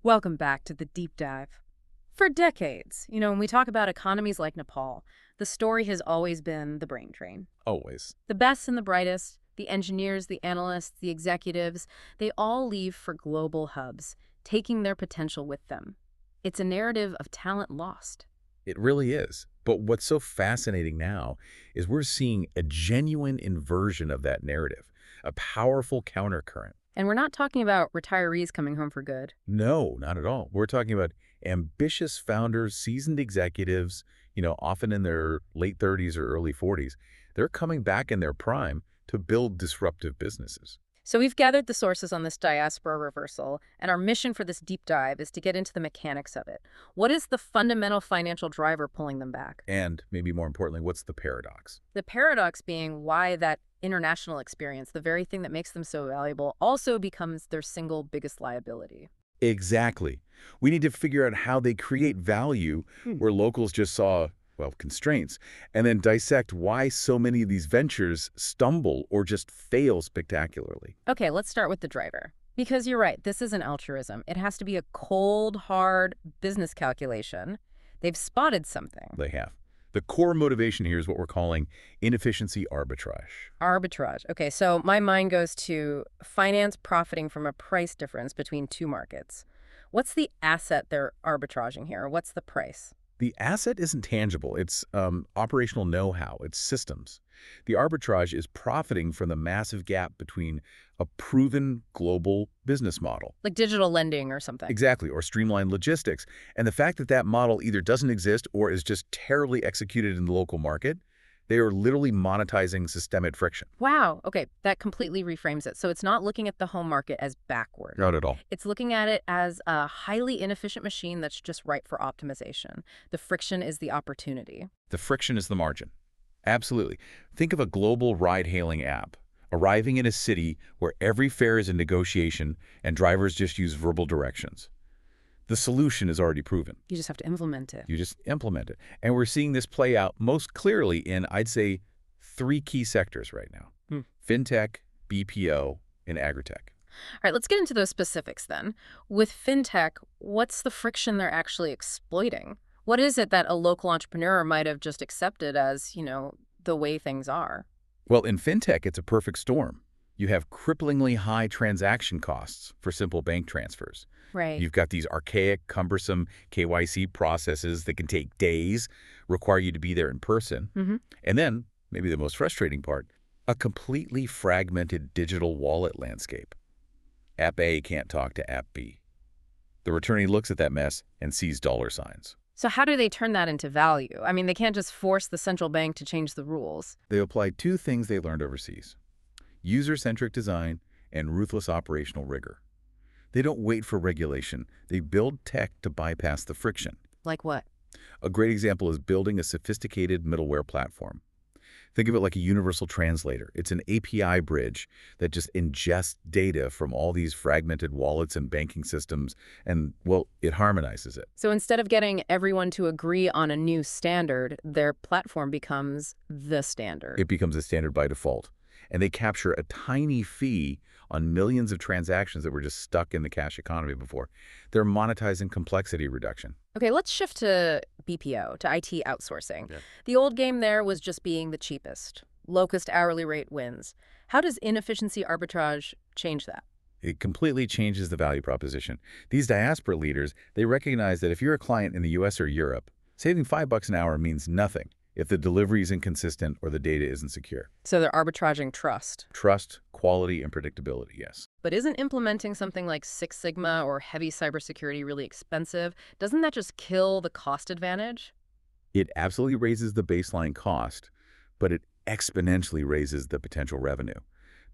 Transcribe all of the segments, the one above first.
Welcome back to the deep dive. For decades, when we talk about economies like Nepal, the story has always been the brain drain. Always. The best and the brightest, the engineers, the analysts, the executives, they all leave for global hubs, taking their potential with them. It's a narrative of talent lost. It really is. But what's so fascinating now is we're seeing a genuine inversion of that narrative, a powerful countercurrent. And we're not talking about retirees coming home for good. No, not at all. We're talking about ambitious founders, seasoned executives, often in their late 30s or early 40s. They're coming back in their prime to build disruptive businesses. So we've gathered the sources on this diaspora reversal, and our mission for this deep dive is to get into the mechanics of it. What is the fundamental financial driver pulling them back? And maybe more importantly, what's the paradox? The paradox being why that international experience, the very thing that makes them so valuable, also becomes their single biggest liability. Exactly. We need to figure out how they create value where locals just saw, well, constraints, and then dissect why so many of these ventures stumble or just fail spectacularly. Okay, let's start with the driver. Because you're right, this isn't altruism. It has to be a cold, hard business calculation. They've spotted something. They have. The core motivation here is what we're calling inefficiency arbitrage. Arbitrage. Okay, so my mind goes to finance profiting from a price difference between two markets. What's the asset they're arbitraging here? What's the price? The asset isn't tangible. It's operational know-how. It's systems. The arbitrage is profiting from the massive gap between a proven global business model. Like digital lending or something. Exactly, or streamlined logistics. And the fact that that model either doesn't exist or is just terribly executed in the local market, they are literally monetizing systemic friction. Wow. Okay, that completely reframes it. So it's not looking at the home market as backward. Not at all. It's looking at it as a highly inefficient machine that's just ripe for optimization. The friction is the opportunity. The friction is the margin. Absolutely. Think of a global ride-hailing app arriving in a city where every fare is a negotiation and drivers just use verbal directions. The solution is already proven. You just have to implement it. You just implement it. And we're seeing this play out most clearly in, I'd say, three key sectors right now. Fintech, BPO, and agritech. All right, let's get into those specifics then. With fintech, what's the friction they're actually exploiting? What is it that a local entrepreneur might have just accepted as, the way things are? Well, in fintech, it's a perfect storm. You have cripplingly high transaction costs for simple bank transfers. Right. You've got these archaic, cumbersome KYC processes that can take days, require you to be there in person. And then, maybe the most frustrating part, a completely fragmented digital wallet landscape. App A can't talk to App B. The returnee looks at that mess and sees dollar signs. So how do they turn that into value? I mean, they can't just force the central bank to change the rules. They apply two things they learned overseas: user-centric design and ruthless operational rigor. They don't wait for regulation. They build tech to bypass the friction. Like what? A great example is building a sophisticated middleware platform. Think of it like a universal translator. It's an API bridge that just ingests data from all these fragmented wallets and banking systems, and, well, it harmonizes it. So instead of getting everyone to agree on a new standard, their platform becomes the standard. It becomes a standard by default. And they capture a tiny fee on millions of transactions that were just stuck in the cash economy before. They're monetizing complexity reduction. Okay, let's shift to BPO, to IT outsourcing. Yeah. The old game there was just being the cheapest. Lowest hourly rate wins. How does inefficiency arbitrage change that? It completely changes the value proposition. These diaspora leaders, they recognize that if you're a client in the US or Europe, saving $5 an hour means nothing if the delivery is inconsistent or the data isn't secure. So they're arbitraging trust. Trust, quality, and predictability, yes. But isn't implementing something like Six Sigma or heavy cybersecurity really expensive? Doesn't that just kill the cost advantage? It absolutely raises the baseline cost, but it exponentially raises the potential revenue.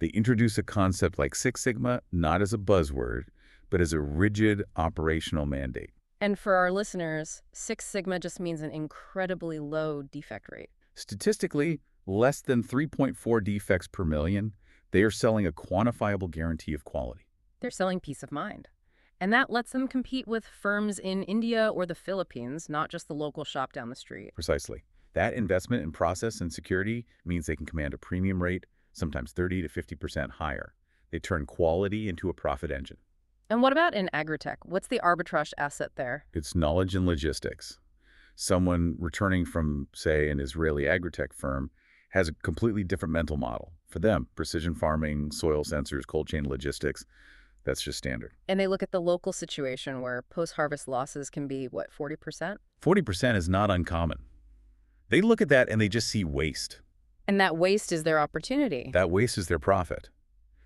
They introduce a concept like Six Sigma not as a buzzword, but as a rigid operational mandate. And for our listeners, Six Sigma just means an incredibly low defect rate. Statistically, less than 3.4 defects per million, they are selling a quantifiable guarantee of quality. They're selling peace of mind. And that lets them compete with firms in India or the Philippines, not just the local shop down the street. Precisely. That investment in process and security means they can command a premium rate, sometimes 30 to 50% higher. They turn quality into a profit engine. And what about in agritech? What's the arbitrage asset there? It's knowledge and logistics. Someone returning from, say, an Israeli agritech firm has a completely different mental model. For them, precision farming, soil sensors, cold chain logistics, that's just standard. And they look at the local situation where post-harvest losses can be, what, 40%? 40% is not uncommon. They look at that and they just see waste. And that waste is their opportunity. That waste is their profit.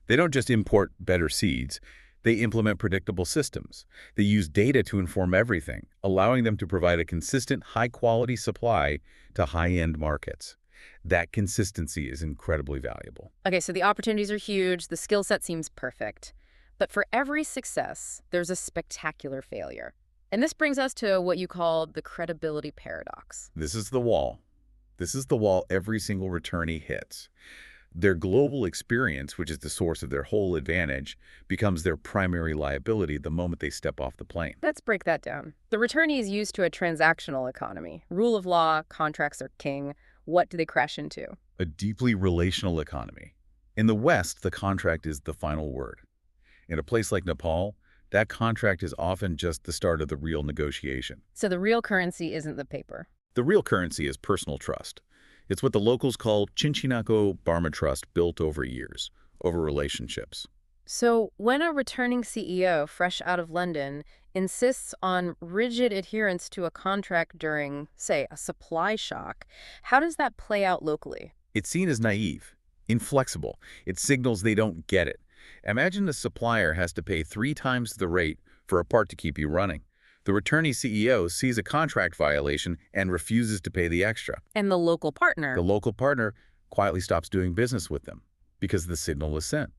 They don't just import better seeds. They implement predictable systems. They use data to inform everything, allowing them to provide a consistent, high-quality supply to high-end markets. That consistency is incredibly valuable. Okay, so the opportunities are huge. The skill set seems perfect. But for every success, there's a spectacular failure. And this brings us to what you call the credibility paradox. This is the wall. This is the wall every single returnee hits. Their global experience, which is the source of their whole advantage, becomes their primary liability the moment they step off the plane. Let's break that down. The returnee is used to a transactional economy. Rule of law, contracts are king. What do they crash into? A deeply relational economy. In the West, the contract is the final word. In a place like Nepal, that contract is often just the start of the real negotiation. So the real currency isn't the paper. The real currency is personal trust. It's what the locals call Chinchinako Barma trust built over years, over relationships. So when a returning CEO, fresh out of London, insists on rigid adherence to a contract during, say, a supply shock, how does that play out locally? It's seen as naive, inflexible. It signals they don't get it. Imagine a supplier has to pay 3 times the rate for a part to keep you running. The returning CEO sees a contract violation and refuses to pay the extra. And the local partner? The local partner quietly stops doing business with them because the signal is sent.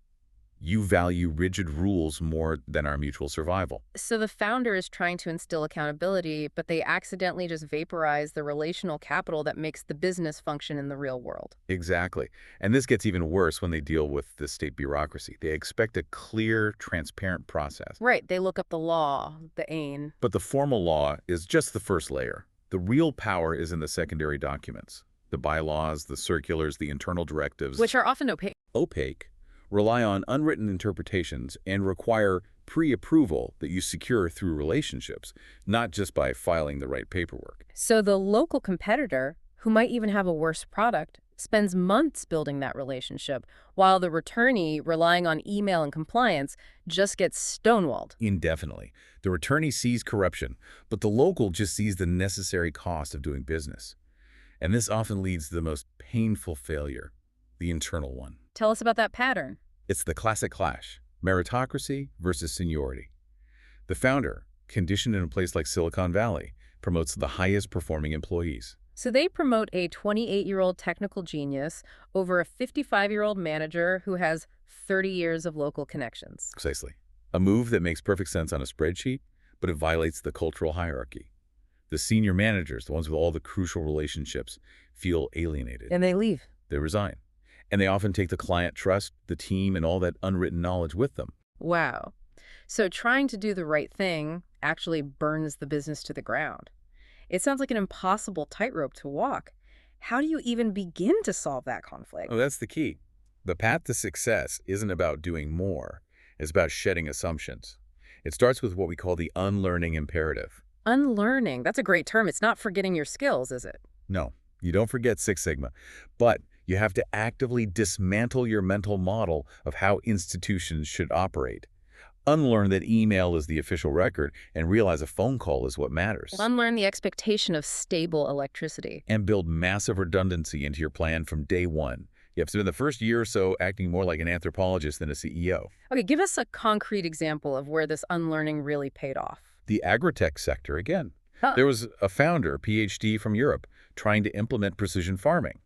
You value rigid rules more than our mutual survival. So the founder is trying to instill accountability, but they accidentally just vaporize the relational capital that makes the business function in the real world. Exactly. And this gets even worse when they deal with the state bureaucracy. They expect a clear, transparent process. Right. They look up the law, the ain. But the formal law is just the first layer. The real power is in the secondary documents. The bylaws, the circulars, the internal directives. Which are often opaque. Opaque. Rely on unwritten interpretations and require pre-approval that you secure through relationships, not just by filing the right paperwork. So the local competitor, who might even have a worse product, spends months building that relationship, while the returnee, relying on email and compliance, just gets stonewalled. Indefinitely. The returnee sees corruption, but the local just sees the necessary cost of doing business. And this often leads to the most painful failure, the internal one. Tell us about that pattern. It's the classic clash, meritocracy versus seniority. The founder, conditioned in a place like Silicon Valley, promotes the highest performing employees. So they promote a 28-year-old technical genius over a 55-year-old manager who has 30 years of local connections. Precisely. A move that makes perfect sense on a spreadsheet, but it violates the cultural hierarchy. The senior managers, the ones with all the crucial relationships, feel alienated. And they leave. They resign. And they often take the client trust, the team, and all that unwritten knowledge with them. Wow. So trying to do the right thing actually burns the business to the ground. It sounds like an impossible tightrope to walk. How do you even begin to solve that conflict? Oh, that's the key. The path to success isn't about doing more. It's about shedding assumptions. It starts with what we call the unlearning imperative. Unlearning. That's a great term. It's not forgetting your skills, is it? No, you don't forget Six Sigma, but you have to actively dismantle your mental model of how institutions should operate. Unlearn that email is the official record and realize a phone call is what matters. Unlearn the expectation of stable electricity. And build massive redundancy into your plan from day one. You have to spend the first year or so acting more like an anthropologist than a CEO. Okay, give us a concrete example of where this unlearning really paid off. The agritech sector again. There was a founder, a PhD from Europe, trying to implement precision farming.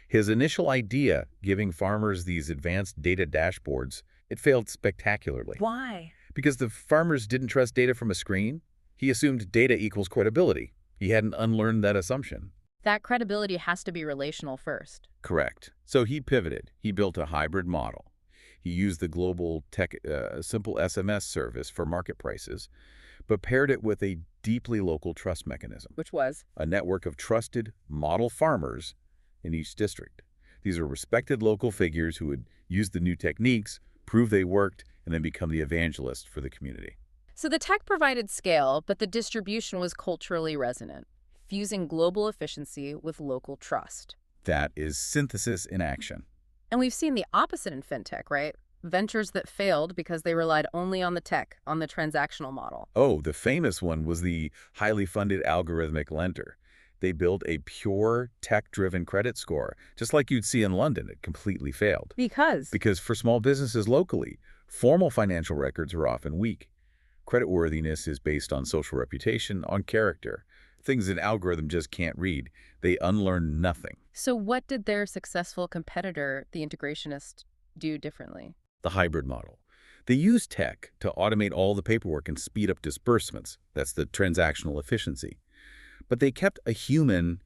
His initial idea, giving farmers these advanced data dashboards, it failed spectacularly. Why? Because the farmers didn't trust data from a screen. He assumed data equals credibility. He hadn't unlearned that assumption. That credibility has to be relational first. Correct. So he pivoted. He built a hybrid model. He used the global tech simple SMS service for market prices, but paired it with a deeply local trust mechanism. Which was? A network of trusted model farmers in each district. These are respected local figures who would use the new techniques, prove they worked, and then become the evangelist for the community. So the tech provided scale, but the distribution was culturally resonant, fusing global efficiency with local trust. That is synthesis in action. And we've seen the opposite in fintech, right? Ventures that failed because they relied only on the tech, on the transactional model. Oh, the famous one was the highly funded algorithmic lender. They built a pure tech-driven credit score, just like you'd see in London. It completely failed. Because for small businesses locally, formal financial records are often weak. Creditworthiness is based on social reputation, on character. Things an algorithm just can't read. They unlearn nothing. So what did their successful competitor, the integrationist, do differently? The hybrid model. They use tech to automate all the paperwork and speed up disbursements. That's the transactional efficiency. But they kept a human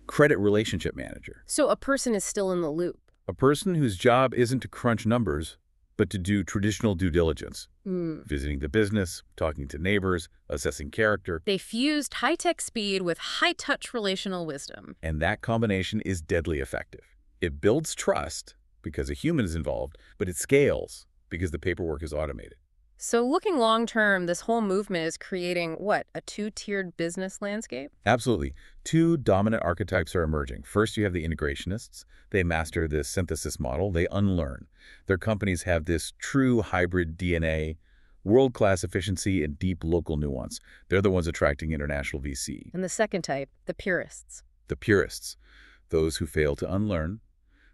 credit relationship manager. So a person is still in the loop. A person whose job isn't to crunch numbers, but to do traditional due diligence. Visiting the business, talking to neighbors, assessing character. They fused high-tech speed with high-touch relational wisdom. And that combination is deadly effective. It builds trust because a human is involved, but it scales because the paperwork is automated. So looking long-term, this whole movement is creating, what, a two-tiered business landscape? Absolutely. Two dominant archetypes are emerging. First, you have the integrationists. They master this synthesis model. They unlearn. Their companies have this true hybrid DNA, world-class efficiency, and deep local nuance. They're the ones attracting international VC. And the second type, the purists. The purists, those who fail to unlearn.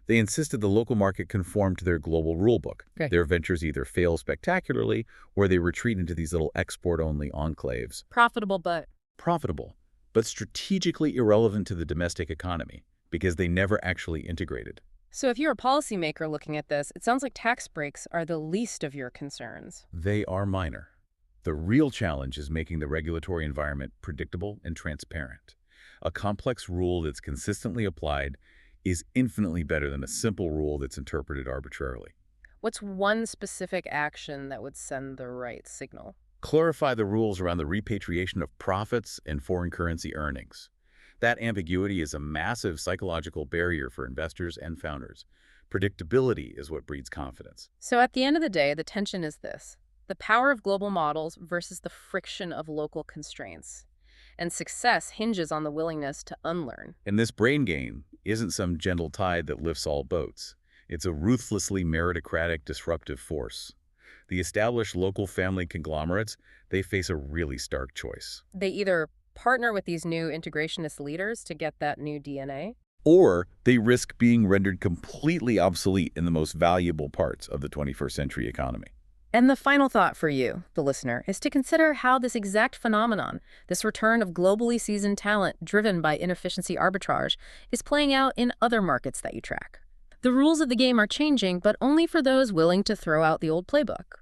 They insisted the local market conform to their global rulebook. Okay. Their ventures either fail spectacularly or they retreat into these little export-only enclaves. Profitable, but strategically irrelevant to the domestic economy because they never actually integrated. So if you're a policymaker looking at this, it sounds like tax breaks are the least of your concerns. They are minor. The real challenge is making the regulatory environment predictable and transparent. A complex rule that's consistently applied is infinitely better than a simple rule that's interpreted arbitrarily. What's one specific action that would send the right signal? Clarify the rules around the repatriation of profits and foreign currency earnings. That ambiguity is a massive psychological barrier for investors and founders. Predictability is what breeds confidence. So at the end of the day, the tension is this: the power of global models versus the friction of local constraints. And success hinges on the willingness to unlearn. And this brain gain isn't some gentle tide that lifts all boats. It's a ruthlessly meritocratic disruptive force. The established local family conglomerates, they face a really stark choice. They either partner with these new integrationist leaders to get that new DNA, or they risk being rendered completely obsolete in the most valuable parts of the 21st century economy. And the final thought for you, the listener, is to consider how this exact phenomenon, this return of globally seasoned talent driven by inefficiency arbitrage, is playing out in other markets that you track. The rules of the game are changing, but only for those willing to throw out the old playbook.